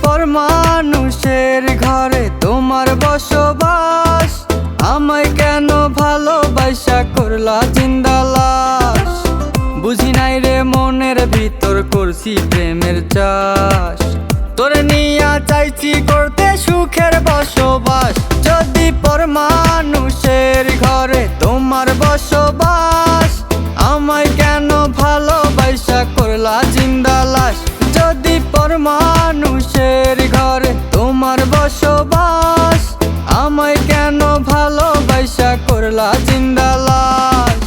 পর মানুষের ঘরে তোমার বসবাস, আমায় কেন ভালোবাসা করলা জিন্দা লাশ। বুঝি নাই রে মনের ভিতর করছি প্রেমের চাষ, তোরে নিয়া চাইছি করতে সুখের বসবাস। যদি পর মানুষের ঘরে তোমার বসবাস, আমায় কেন ভালোবাসা করলা জিন্দা লাশ। যদি পর মানুষের ঘরে তোমার বসবাস, আমায় কেন ভালোবাসা করলা জিন্দা লাশ।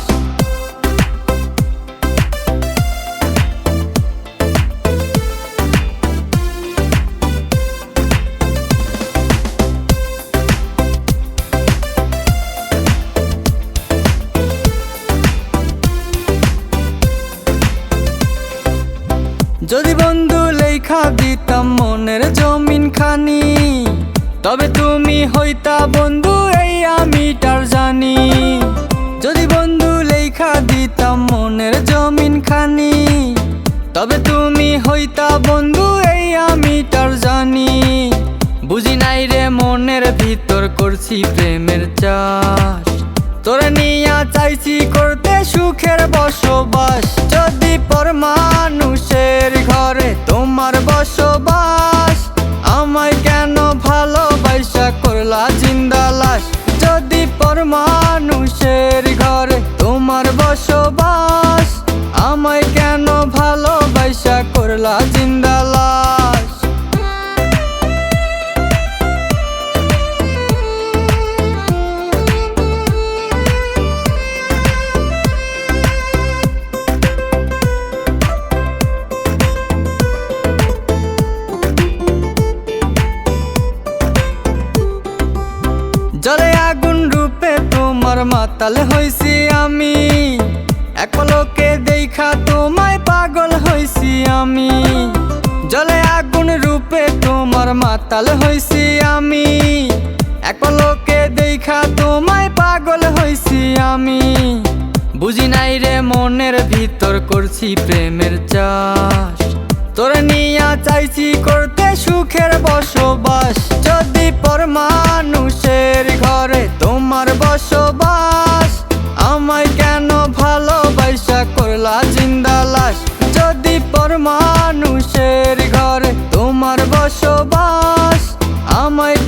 যদি বন্ধু লেখা দিতাম মনের জমিন খানি, তবে তুমি হইতা বন্ধু এই আমিটার জানি। যদি বন্ধু লেখা দিতাম মনের জমিন খানি, তবে তুমি হইতা বন্ধু এই আমিটার জানি। বুঝি নাই রে মনের ভিতর করছি প্রেমের চাষ, তোরে নিয়া চাইছি করতে সুখের বসবাস। যদি পর মানুষের ঘরে তোমার বসবাস, আমায় কেন ভালোবাসা করলা জিন্দা লাশ। যদি পর মানুষের ঘরে তোমার বসবাস, আমায় কেন ভালোবাসা করলা জিন্দা লাশ। জলে আগুন রূপে তোমার মাতাল হইছি আমি, এক পলকে দেখা তোমায় পাগল হইছি আমি। জলে আগুন রূপে তোমার মাতাল হইছি আমি, এক পলকে দেখা তোমায় পাগল হইছি আমি। বুঝি নাই রে মনের ভিতর করছি প্রেমের চাষ, তোরে নিয়া চাইছি করতে সুখের বসবাস। যদি পর মানুষের ঘরে তোমার বসবাস, আমায় কেন ভালোবাসা করলা জিন্দা লাশ। যদি পর মানুষের ঘরে তোমার বসবাস, আমায়